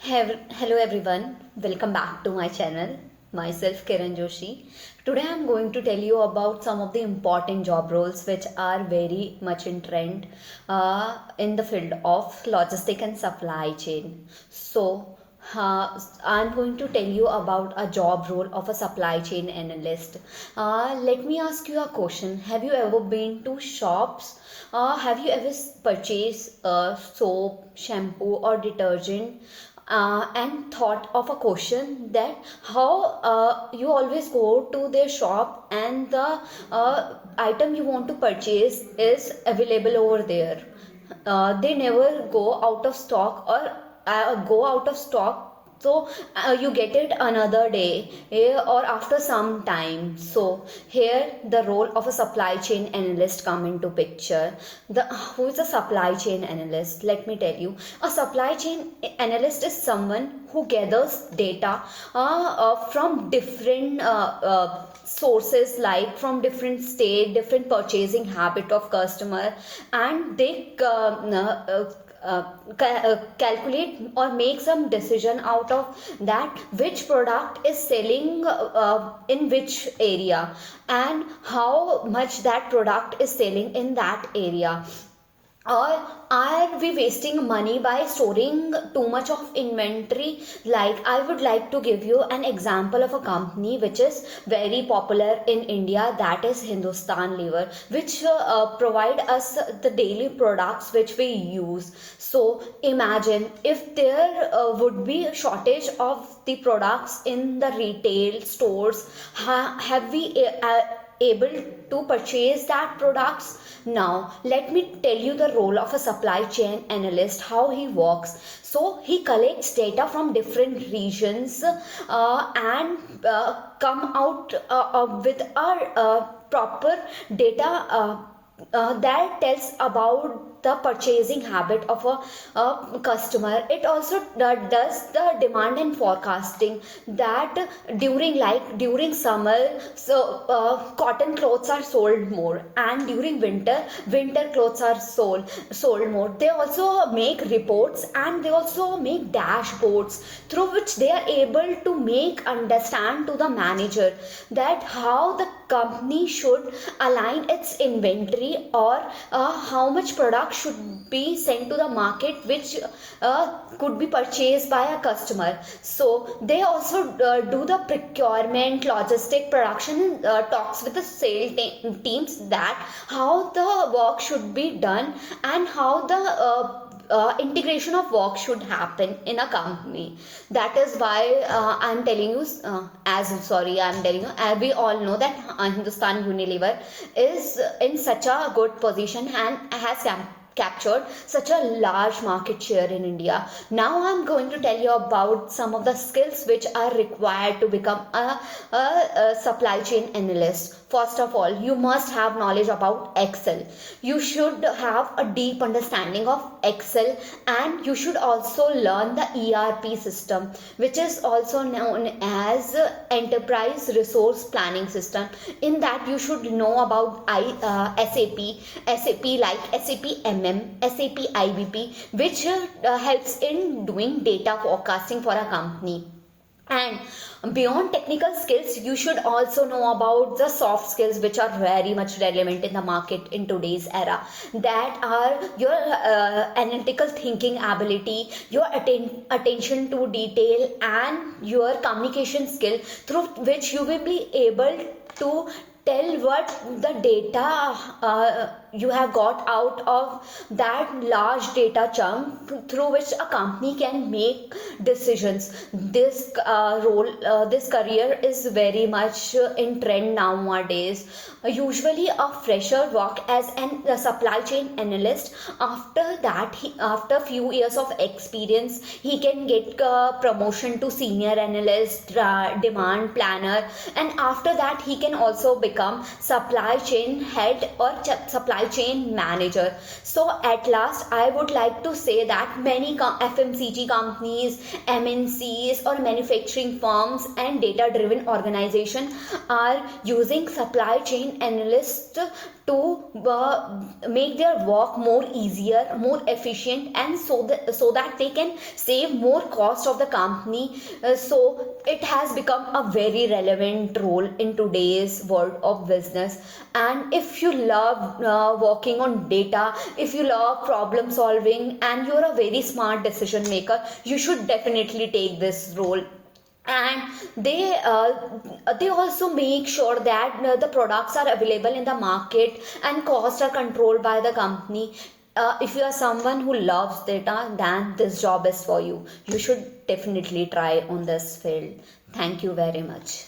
Hello everyone, welcome back to my channel. Myself Kiran Joshi. Today I'm going to tell you about some of the important job roles which are very much in trend in the field of logistic and supply chain. I'm going to tell you about a job role of a supply chain analyst. Let me ask you a question. Have you ever been to shops? Have you ever purchased soap, shampoo, or detergent? And thought of a question that how you always go to their shop and the item you want to purchase is available over there. They never go out of stock or go out of stock, so you get it another day, or after some time. So here the role of a supply chain analyst come into picture. The Who is a supply chain analyst? Let me tell you, a supply chain analyst is someone who gathers data from different sources, like from different state, different purchasing habit of customer, and they calculate or make some decision out of that, which product is selling in which area and how much that product is selling in that area. Or are we wasting money by storing too much of inventory? Like, I would like to give you an example of a company which is very popular in India, that is Hindustan Lever, which provide us the daily products which we use. So imagine if there would be a shortage of the products in the retail stores, have we able to purchase that products? Now let me tell you the role of a supply chain analyst, how he works. So he collects data from different regions and come out with a proper data that tells about the purchasing habit of a customer. It also does the demand and forecasting, that during summer, so cotton clothes are sold more, and during winter clothes are sold more. They also make reports and they also make dashboards through which they are able to make understand to the manager that how the company should align its inventory, or how much product should be sent to the market which could be purchased by a customer. So they also do the procurement, logistic, production talks with the teams, that how the work should be done and how the integration of work should happen in a company. That is why I'm telling you, I'm telling you, we all know that Hindustan Unilever is in such a good position and has captured such a large market share in India. Now I'm going to tell you about some of the skills which are required to become a supply chain analyst. First of all, you must have knowledge about Excel. You should have a deep understanding of Excel, and you should also learn the ERP system, which is also known as Enterprise Resource Planning System. In that, you should know about SAP like SAP SAP IBP, which helps in doing data forecasting for a company. And beyond technical skills, you should also know about the soft skills which are very much relevant in the market in today's era. That are your analytical thinking ability, your attention to detail, and your communication skill, through which you will be able to tell what the data you have got out of that large data chunk, through which a company can make decisions. This career is very much in trend nowadays. Usually a fresher work as a supply chain analyst. After that, after few years of experience, he can get promotion to senior analyst, demand planner, and after that he can also become supply chain head or supply chain manager. So at last, I would like to say that many FMCG companies, MNCs, or manufacturing firms and data driven organization are using supply chain analysts to make their work more easier, more efficient, and so that they can save more cost of the company. So it has become a very relevant role in today's world of business. And if you love working on data, if you love problem solving, and you're a very smart decision maker, you should definitely take this role. And they also make sure that the products are available in the market and costs are controlled by the company. If you are someone who loves data, then this job is for you. You should definitely try on this field. Thank you very much.